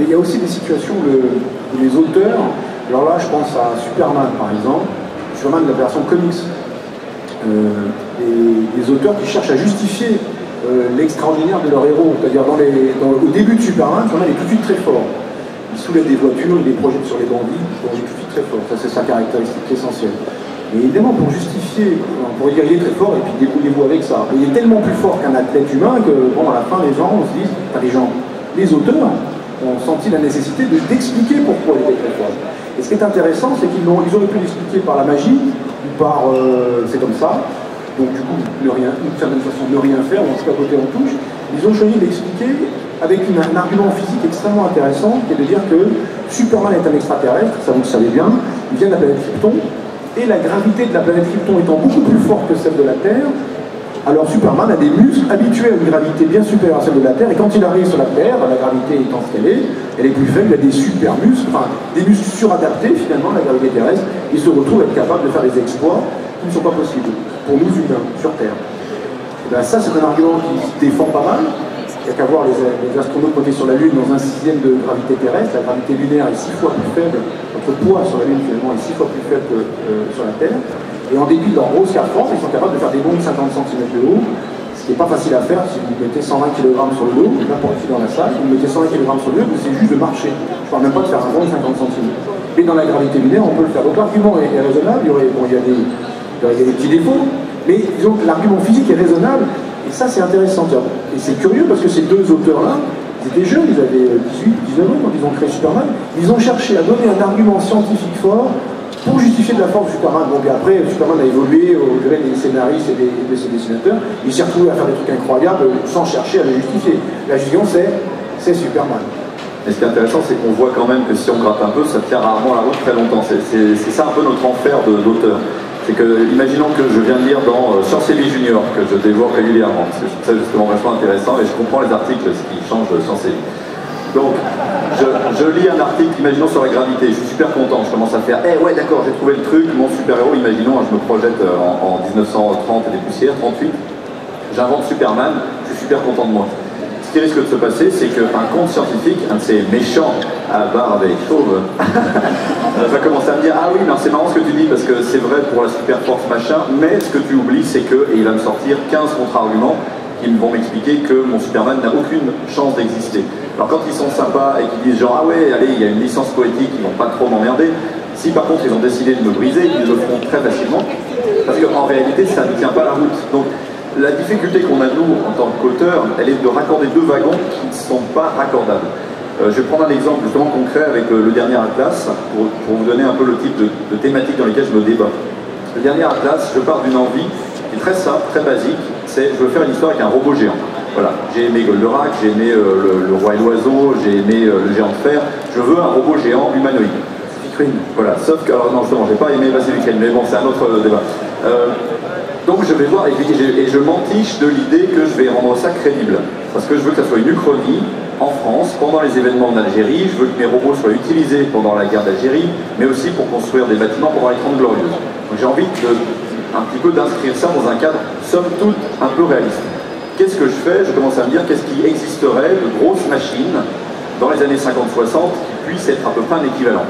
Mais il y a aussi des situations où les auteurs, alors là je pense à Superman par exemple, Superman de la version comics, des auteurs qui cherchent à justifier l'extraordinaire de leur héros, c'est-à-dire au début de Superman est tout de suite très fort. Il soulève des voitures, il les projette sur les bandits, donc il est tout de suite très fort, ça c'est sa caractéristique essentielle. Mais évidemment, pour justifier, on pourrait dire qu'il est très fort et puis débrouillez-vous avec ça. Mais il est tellement plus fort qu'un athlète humain que, bon, à la fin, les gens se disent, enfin les auteurs ont senti la nécessité d'expliquer pourquoi il était très fort. Et ce qui est intéressant, c'est qu'ils auraient pu l'expliquer par la magie, ou par c'est comme ça, donc du coup, d'une certaine façon, ne rien faire, on se fait à côté, on touche. Ils ont choisi d'expliquer avec un argument physique extrêmement intéressant, qui est de dire que Superman est un extraterrestre, ça vous le savez bien, il vient de la planète Krypton, et la gravité de la planète Krypton étant beaucoup plus forte que celle de la Terre, alors Superman a des muscles habitués à une gravité bien supérieure à celle de la Terre, et quand il arrive sur la Terre, la gravité étant ce qu'elle est plus faible, il a des super muscles, enfin des muscles suradaptés finalement à la gravité terrestre, il se retrouve à être capable de faire des exploits qui ne sont pas possibles pour nous humains sur Terre. Et bien ça c'est un argument qui se défend pas mal. Il n'y a qu'à voir les astronautes montés sur la Lune dans un sixième de gravité terrestre. La gravité lunaire est 6 fois plus faible, notre poids sur la Lune finalement est 6 fois plus faible que sur la Terre. Et en dépit de leur gros scaphandre, ils sont capables de faire des bonds de 50 cm de haut, ce qui n'est pas facile à faire si vous mettez 120 kg sur le dos, n'importe qui dans la salle, vous mettez 120 kg sur le dos, c'est juste de marcher. Je ne parle même pas de faire un bond de 50 cm. Et dans la gravité lunaire, on peut le faire. Donc l'argument est raisonnable, il y a des petits défauts, mais disons que l'argument physique est raisonnable. Et ça, c'est intéressant. Et c'est curieux parce que ces deux auteurs-là, ils étaient jeunes, ils avaient 18, 19 ans quand ils ont créé Superman. Ils ont cherché à donner un argument scientifique fort pour justifier de la force de Superman. Donc après, Superman a évolué au gré des scénaristes et de ses dessinateurs. Il s'est retrouvé à faire des trucs incroyables sans chercher à les justifier. La justification, c'est Superman. Et ce qui est intéressant, c'est qu'on voit quand même que si on gratte un peu, ça tient rarement la route très longtemps. C'est ça un peu notre enfer d'auteur. C'est que, imaginons que je viens de lire dans Science et Vie Junior, que je dévore régulièrement, parce que je trouve ça justement vachement intéressant et je comprends les articles, ce qui change de Science et Vie. Donc, je lis un article, imaginons sur la gravité, je suis super content, je commence à faire, ouais d'accord, j'ai trouvé le truc, mon super-héros, imaginons, je me projette en 1930 et des poussières, 38, j'invente Superman, je suis super content de moi. Ce qui risque de se passer, c'est qu'un conte scientifique, un de ces méchants à barbe et chauve, va commencer à me dire, ah oui, c'est marrant ce que tu dis, parce que c'est vrai pour la super force machin, mais ce que tu oublies, c'est que, et il va me sortir 15 contre-arguments qui vont m'expliquer que mon Superman n'a aucune chance d'exister. Alors quand ils sont sympas et qu'ils disent genre, ah ouais, allez, il y a une licence poétique, ils vont pas trop m'emmerder, si par contre ils ont décidé de me briser, ils le feront très facilement, parce qu'en réalité, ça ne tient pas la route. Donc, la difficulté qu'on a, nous, en tant qu'auteur, elle est de raccorder deux wagons qui ne sont pas raccordables. Je vais prendre un exemple justement concret avec le dernier Atlas, pour vous donner un peu le type de thématique dans lesquelles je me débat. Le dernier Atlas, je pars d'une envie qui est très simple, très basique, c'est je veux faire une histoire avec un robot géant. Voilà, j'ai aimé Goldorak, j'ai aimé le roi et l'oiseau, j'ai aimé le géant de fer, je veux un robot géant humanoïde. Voilà, sauf que, alors non justement, j'ai pas aimé Pacific Rim, mais bon, c'est un autre débat. Donc je vais voir, et je m'entiche de l'idée que je vais rendre ça crédible. Parce que je veux que ça soit une uchronie en France, pendant les événements d'Algérie, je veux que mes robots soient utilisés pendant la guerre d'Algérie, mais aussi pour construire des bâtiments pendant les 30 Glorieuses. Donc j'ai envie un petit peu d'inscrire ça dans un cadre, somme toute, un peu réaliste. Qu'est-ce que je fais? Je commence à me dire qu'est-ce qui existerait de grosses machines dans les années 50-60 qui puissent être à peu près un équivalent.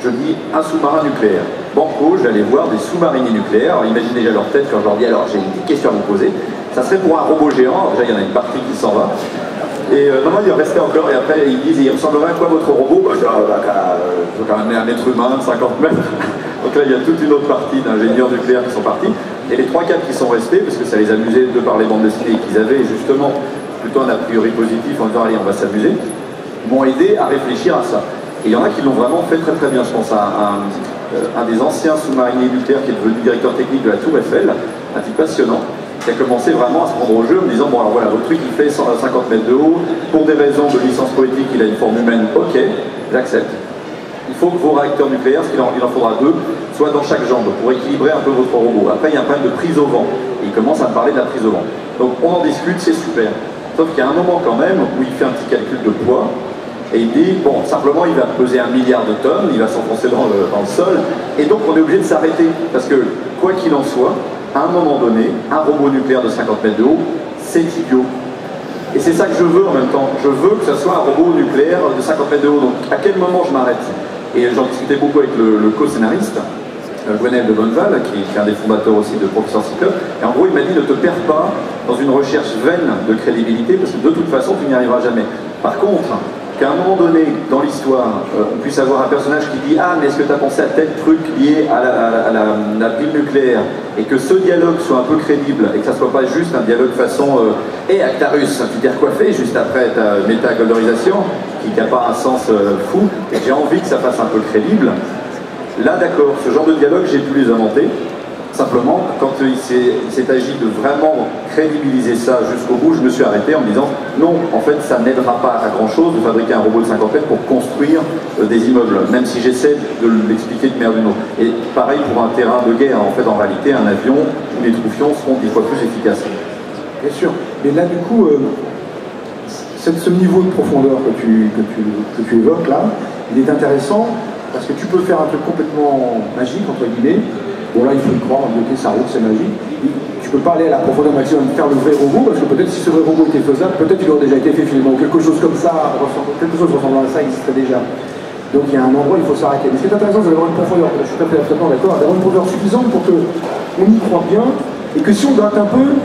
Je dis un sous-marin nucléaire. Banco, je vais aller voir des sous-mariniers nucléaires. Alors, imaginez déjà leur tête quand je leur dis alors j'ai une petite question à vous poser. Ça serait pour un robot géant. Déjà, il y en a une partie qui s'en va. Et non, il restait encore. Et après, ils disent il ressemblerait à quoi votre robot? Je dis je veux quand même un être humain de 50 mètres. Donc là, il y a toute une autre partie d'ingénieurs nucléaires qui sont partis. Et les 3-4 qui sont restés, parce que ça les amusait de par les bandes dessinées qu'ils avaient justement plutôt un a priori positif en disant allez, on va s'amuser, m'ont aidé à réfléchir à ça. Et il y en a qui l'ont vraiment fait très très bien. Je pense à un des anciens sous-mariniers militaires qui est devenu directeur technique de la Tour Eiffel, un type passionnant, qui a commencé vraiment à se prendre au jeu en me disant bon alors voilà, votre truc il fait 150 mètres de haut, pour des raisons de licence poétique il a une forme humaine, ok, j'accepte. Il faut que vos réacteurs nucléaires, il en faudra 2, soient dans chaque jambe pour équilibrer un peu votre robot. Après il y a un problème de prise au vent, et il commence à me parler de la prise au vent. Donc on en discute, c'est super. Sauf qu'il y a un moment quand même où il fait un petit calcul de poids, et il dit, bon, simplement, il va peser 1 milliard de tonnes, il va s'enfoncer dans le sol, et donc on est obligé de s'arrêter, parce que, quoi qu'il en soit, à un moment donné, un robot nucléaire de 50 mètres de haut, c'est idiot. Et c'est ça que je veux en même temps. Je veux que ce soit un robot nucléaire de 50 mètres de haut. Donc à quel moment je m'arrête? Et j'en discutais beaucoup avec le co-scénariste, Gwenaël de Bonneval, qui est un des fondateurs aussi de Professeur Cyclope. Et en gros, il m'a dit, ne te perds pas dans une recherche vaine de crédibilité, parce que de toute façon, tu n'y arriveras jamais. Par contre, qu'à un moment donné, dans l'histoire, on puisse avoir un personnage qui dit « Ah, mais est-ce que tu as pensé à tel truc lié à la pile nucléaire ?» et que ce dialogue soit un peu crédible, et que ça ne soit pas juste un dialogue façon « Hé, Actarus, tu t'es recoiffé juste après ta méta-goldorisation ?» qui n'a pas un sens fou, et j'ai envie que ça fasse un peu crédible. Là, d'accord, ce genre de dialogue, j'ai pu les inventer. Simplement, quand il s'est agi de vraiment crédibiliser ça jusqu'au bout, je me suis arrêté en me disant non, en fait, ça n'aidera pas à grand chose de fabriquer un robot de 50 mètres pour construire des immeubles, même si j'essaie de l'expliquer de manière d'une autre. Et pareil pour un terrain de guerre, en fait, en réalité, un avion où les troufions seront 10 fois plus efficaces. Bien sûr, mais là, du coup, ce niveau de profondeur que tu évoques là, il est intéressant parce que tu peux faire un truc complètement magique, entre guillemets. Bon là il faut y croire, bloquer sa route, c'est magique. Tu peux pas aller à la profondeur maximum faire le vrai robot, parce que peut-être si ce vrai robot était faisable, peut-être il aurait déjà été fait finalement. Quelque chose comme ça, quelque chose ressemblant à ça existerait déjà. Donc il y a un endroit où il faut s'arrêter. Mais ce qui est intéressant, c'est d'avoir une profondeur, je suis tout à fait d'accord, d'avoir une profondeur suffisante pour qu'on y croit bien, et que si on gratte un peu,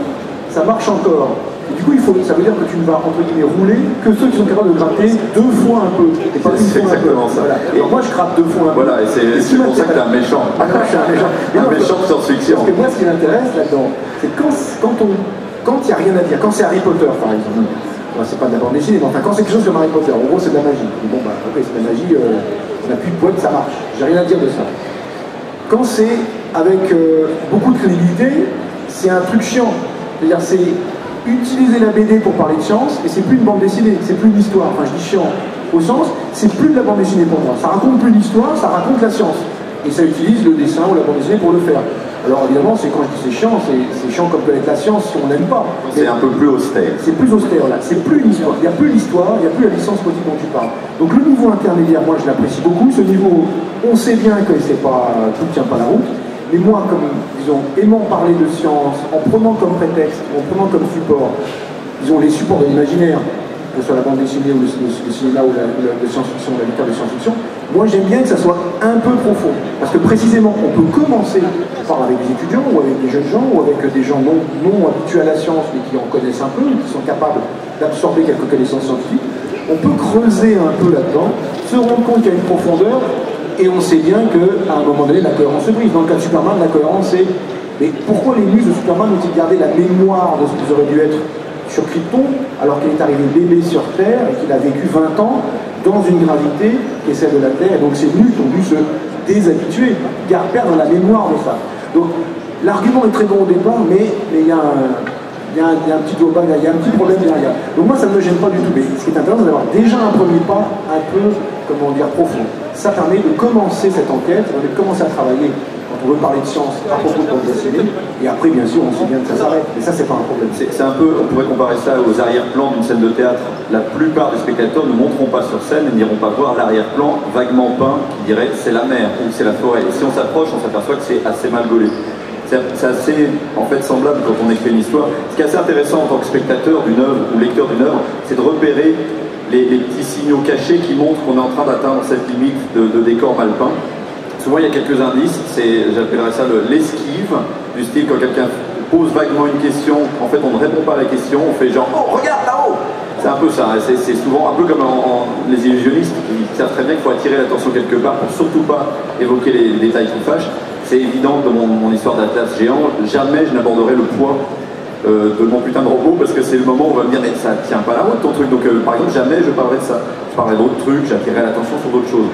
ça marche encore. Et du coup, ça veut dire que tu ne vas, entre guillemets, rouler que ceux qui sont capables de gratter 2 fois un peu. Et pas c'est exactement ça. Voilà. Alors moi, je gratte 2 fois un peu. Voilà, et c'est pour ça que t'es un méchant. Ah non, je suis un méchant. Un méchant de science-fiction. Parce que moi, ce qui m'intéresse là-dedans, c'est quand il n'y a rien à dire, quand c'est Harry Potter, par exemple. C'est pas de la bande dessinée, mais enfin, quand c'est quelque chose comme Harry Potter, en gros, c'est de la magie. Bon, bah, ok, c'est de la magie, on n'a plus de poète, ça marche. J'ai rien à dire de ça. Quand c'est avec beaucoup de crédibilité, c'est un truc chiant. C'est-à-dire, c'est utiliser la BD pour parler de science, et c'est plus une bande dessinée, c'est plus une histoire. Enfin, je dis chiant au sens, c'est plus de la bande dessinée pour moi. Ça raconte plus l'histoire, ça raconte la science. Et ça utilise le dessin ou la bande dessinée pour le faire. Alors évidemment, quand je dis c'est chiant comme peut être la science si on n'aime pas. C'est un peu plus austère. C'est plus austère là, c'est plus une histoire. Il n'y a plus l'histoire, il n'y a plus la licence poétique dont tu parles. Donc le niveau intermédiaire, moi je l'apprécie beaucoup. Ce niveau, on sait bien que tout ne tient pas la route. Mais moi, comme, disons, aimant parler de science, en prenant comme prétexte, en prenant comme support, disons, les supports de l'imaginaire, que ce soit la bande dessinée ou le cinéma ou la science-fiction, la littérature de science-fiction, moi j'aime bien que ça soit un peu profond. Parce que précisément, on peut commencer, je parle avec des étudiants, ou avec des jeunes gens, ou avec des gens non habitués à la science, mais qui en connaissent un peu, ou qui sont capables d'absorber quelques connaissances scientifiques. On peut creuser un peu là-dedans, se rendre compte qu'il y a une profondeur. Et on sait bien qu'à un moment donné, la cohérence se brise. Dans le cas de Superman, la cohérence c'est... Mais pourquoi les muses de Superman ont-ils gardé la mémoire de ce qu'ils auraient dû être sur Krypton, alors qu'il est arrivé bébé sur Terre et qu'il a vécu 20 ans dans une gravité qui est celle de la Terre, et donc ces muses ont dû se déshabituer, perdre la mémoire de ça. Donc l'argument est très bon au départ, mais il y a un petit drawback, il y a un petit problème derrière. Donc moi ça ne me gêne pas du tout, mais ce qui est intéressant c'est d'avoir déjà un premier pas un peu, comment dire, profond. Ça permet de commencer cette enquête, de commencer à travailler quand on veut parler de science à propos de bande dessinée, et après bien sûr on sait bien que ça s'arrête, mais ça c'est pas un problème. C'est un peu, on pourrait comparer ça aux arrière-plans d'une scène de théâtre. La plupart des spectateurs ne monteront pas sur scène et n'iront pas voir l'arrière-plan vaguement peint qui dirait c'est la mer ou c'est la forêt. Et si on s'approche, on s'aperçoit que c'est assez mal gaulé. C'est assez en fait semblable quand on écrit une histoire. Ce qui est assez intéressant en tant que spectateur d'une œuvre ou lecteur d'une œuvre, c'est de repérer les petits signaux cachés qui montrent qu'on est en train d'atteindre cette limite de décor mal peint. Souvent il y a quelques indices, j'appellerais ça l'esquive, du style quand quelqu'un pose vaguement une question, en fait on ne répond pas à la question, on fait genre « Oh regarde là-haut !» C'est un peu ça, c'est souvent un peu comme les illusionnistes qui savent très bien qu'il faut attirer l'attention quelque part pour surtout pas évoquer les détails qui fâchent. C'est évident que dans mon histoire d'Atlas géant, jamais je n'aborderai le poids de mon putain de robot parce que c'est le moment où on va me dire mais ça tient pas la route ton truc. Donc par exemple jamais je parlerai de ça, je parlerai d'autres trucs, j'attirerai l'attention sur d'autres choses.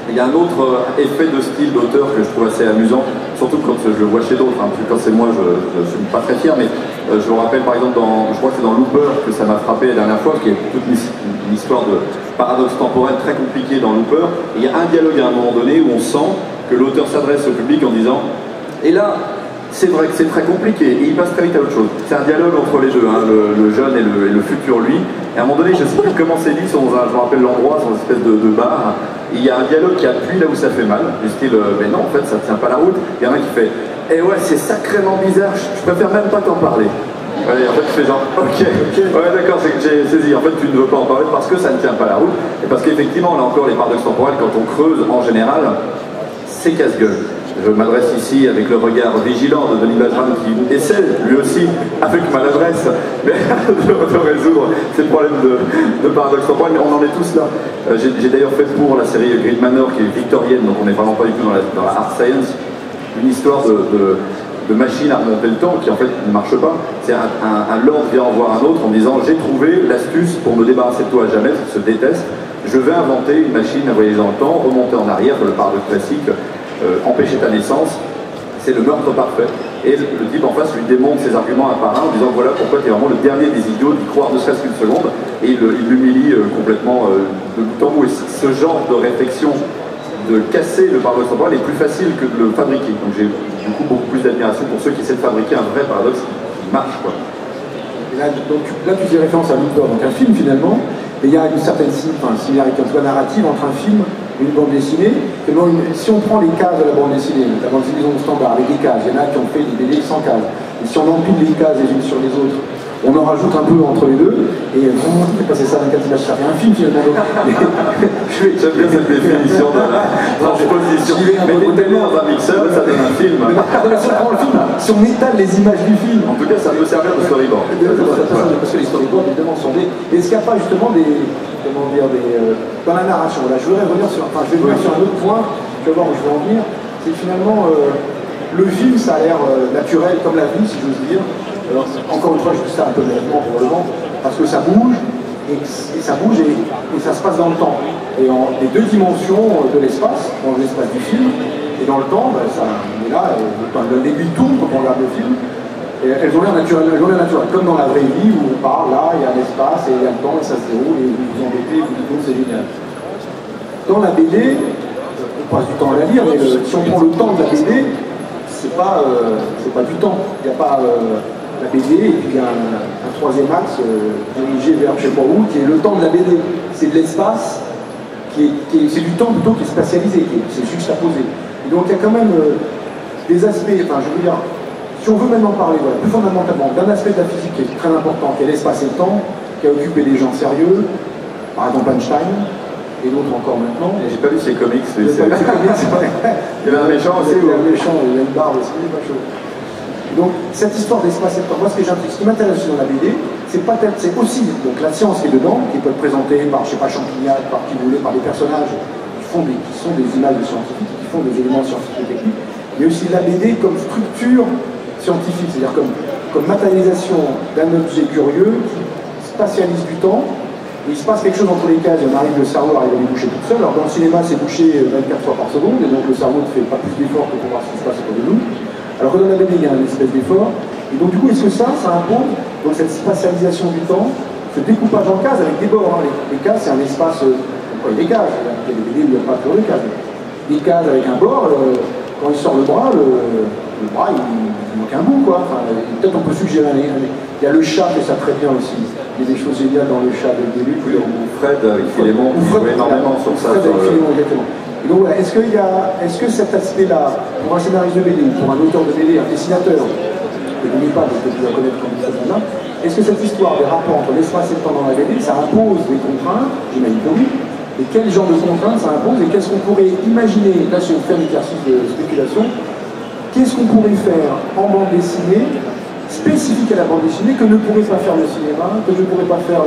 Il y a un autre effet de style d'auteur que je trouve assez amusant, surtout quand je le vois chez d'autres, hein, parce que quand c'est moi je ne suis pas très fier, mais je me rappelle par exemple je crois que c'est dans Looper que ça m'a frappé la dernière fois, qui est toute une histoire de paradoxe temporel très compliqué dans Looper. Et il y a un dialogue à un moment donné où on sent que l'auteur s'adresse au public en disant « Et là, c'est vrai que c'est très compliqué, et il passe très vite à autre chose. » C'est un dialogue entre les deux, hein, le jeune et le futur lui. Et à un moment donné, je ne sais plus comment c'est dit, je me rappelle l'endroit, sur une espèce de bar. Il y a un dialogue qui appuie là où ça fait mal, du style « Mais non, en fait, ça ne tient pas la route. » Il y en a un qui fait « Eh ouais, c'est sacrément bizarre, je préfère même pas t'en parler. » Ouais, en fait, tu fais genre, ok, ouais, d'accord, c'est que j'ai saisi. En fait, tu ne veux pas en parler parce que ça ne tient pas la route. Et parce qu'effectivement, là encore, les paradoxes temporels, quand on creuse en général, c'est casse-gueule. Je m'adresse ici avec le regard vigilant de Denis Bajram qui essaie, lui aussi, avec maladresse, de résoudre ces problèmes de paradoxes temporels, mais on en est tous là. J'ai d'ailleurs fait pour la série Grid Manor, qui est victorienne, donc on n'est vraiment pas du tout dans la hard science, une histoire de machine à remonter le temps qui en fait ne marche pas. C'est un lord vient en voir un autre en disant j'ai trouvé l'astuce pour me débarrasser de toi à jamais, qui se déteste, je vais inventer une machine à voyager dans le temps, remonter en arrière, le paradoxe classique, empêcher ta naissance, c'est le meurtre parfait. Et le type en face lui démontre ses arguments un par un en disant voilà pourquoi tu es vraiment le dernier des idiots d'y croire ne serait-ce qu'une seconde, et il l'humilie complètement de bout en bout. Et ce genre de réflexion de casser le paradoxe temporel est plus facile que de le fabriquer. Donc j'ai du coup beaucoup plus d'admiration pour ceux qui essaient de fabriquer un vrai paradoxe qui marche, quoi. Et là, tu fais référence à Luthor, donc un film finalement, mais il y a une certaine similarité narrative entre un film et une bande dessinée. Si on prend les cases de la bande dessinée standard avec des cases, il y en a qui ont fait des BD sans cases, et si on empile les cases les unes sur les autres, on en rajoute un peu entre les deux, et vraiment, on fait passer ça d'un cas d'image, ça fait un film finalement. J'aime bien cette définition de la transposition. Mais tellement dans un mixeur, ça donne un film. Si on prend le film, si on étale les images du film. En tout cas, ça peut servir de storyboard. Parce que les storyboards, évidemment, sont des. Est-ce qu'il n'y a pas justement dans la narration, là, je vais revenir sur un autre point, tu vas voir où je veux en venir, c'est que finalement, le film, ça a l'air naturel, comme la vie, si j'ose dire. Alors, encore une fois, je dis ça un peu naïvement probablement, parce que ça bouge, et ça bouge et ça se passe dans le temps. Et en les deux dimensions de l'espace, dans l'espace du film, et dans le temps, ça, on est là, l'aiguille tourne quand on regarde le film, et elles ont l'air naturelles, comme dans la vraie vie où on parle, là, il y a l'espace, et il y a le temps, et ça se déroule, et vous vous embêtez, vous dites, c'est génial. Dans la BD, on passe du temps à la lire, mais si on prend le temps de la BD, c'est pas du temps. Il n'y a pas la BD et puis il y a un troisième axe dirigé vers je sais pas où, qui est le temps de la BD. C'est de l'espace, c'est du temps plutôt qui est spatialisé, c'est juxtaposé. Et donc il y a quand même des aspects, enfin je veux dire, si on veut maintenant parler plus fondamentalement d'un aspect de la physique qui est très important, qui est l'espace et le temps, qui a occupé des gens sérieux, par exemple Einstein, et d'autres encore maintenant. J'ai pas lu ces comics, mais c'est vrai. Il y avait un méchant aussi. Il y avait un méchant, il y a une barbe aussi, il est pas chaud. Donc cette histoire d'espace et de temps, moi ce qui m'intéresse dans la BD, c'est aussi donc, la science qui est dedans, qui peut être présentée par, je sais pas, Champignac, par qui vous voulez, par des personnages qui sont des images de scientifiques, qui font des éléments scientifiques et techniques, mais aussi la BD comme structure scientifique, c'est-à-dire comme matérialisation d'un objet curieux qui spatialise du temps. Il se passe quelque chose entre les cases, on arrive, le cerveau arrive à les boucher tout seul. Alors dans le cinéma, c'est bouché 24 fois par seconde, et donc le cerveau ne fait pas plus d'efforts que pour voir ce qui se passe autour de nous. Alors que dans la BD, il y a une espèce d'effort. Et donc du coup, est-ce que ça impose donc, cette spatialisation du temps, ce découpage en cases avec des bords, hein. Les cases, c'est un espace, il y a des cases, il y a des BD où il n'y a pas toujours de cases. Des cases avec un bord, quand il sort le bras, il manque un bout, quoi. Enfin, peut-être on peut suggérer il y a le chat qui fait ça très bien aussi. Il y a des choses géniales dans le chat dès le début. Fred avec Philémon, qui jouait énormément sur ça. Fred avec Philémon, exactement. Et donc voilà, est-ce que cet aspect-là, pour un scénariste de BD, pour un auteur de BD, un dessinateur, que je n'ai pas, parce que tu vas connaître comme ça, est-ce que cette histoire des rapports entre l'espace et le temps dans la BD, ça impose des contraintes, j'imagine que oui, et quel genre de contraintes ça impose, et qu'est-ce qu'on pourrait imaginer, là si on fait un exercice de spéculation, qu'est-ce qu'on pourrait faire en bande dessinée spécifique à la bande dessinée que ne pourrait pas faire le cinéma, que ne pourrait pas faire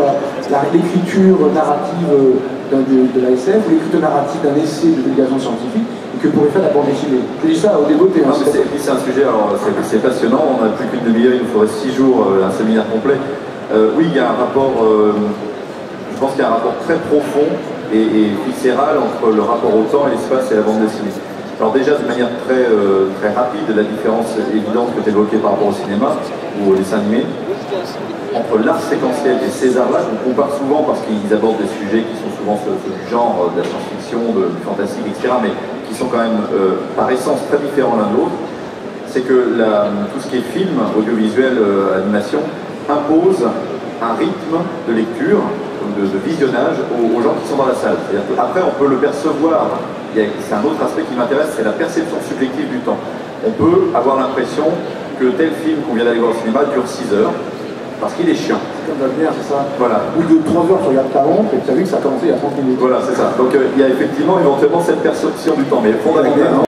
l'écriture narrative de la SF, l'écriture narrative d'un essai de vulgarisation scientifique, et que pourrait faire la bande dessinée. Je dis ça au débeauté. Hein, c'est un sujet, alors c'est passionnant, on n'a plus qu'une demi-heure, il nous faudrait 6 jours, un séminaire complet. Oui, il y a un rapport, je pense qu'il y a un rapport très profond et viscéral entre le rapport au temps, et l'espace et la bande dessinée. Alors déjà, de manière très rapide, la différence évidente que tu évoquais par rapport au cinéma ou au dessin animé, entre l'art séquentiel et César Lange, on compare souvent parce qu'ils abordent des sujets qui sont souvent du genre de la science-fiction, du fantastique, etc., mais qui sont quand même par essence très différents l'un de l'autre. C'est que tout ce qui est film, audiovisuel, animation, impose un rythme de lecture, de visionnage aux gens qui sont dans la salle. C'est-à-dire qu'après, on peut le percevoir. C'est un autre aspect qui m'intéresse, c'est la perception subjective du temps. On peut avoir l'impression que tel film qu'on vient d'aller voir au cinéma dure 6 heures, parce qu'il est chiant. C'est comme Wagner, c'est ça. Voilà. Au bout de 3 heures, tu regardes ta montre et tu as vu que ça a commencé il y a 30 minutes. Voilà, c'est ça. Donc il y a effectivement éventuellement cette perception du temps, mais fondamentalement.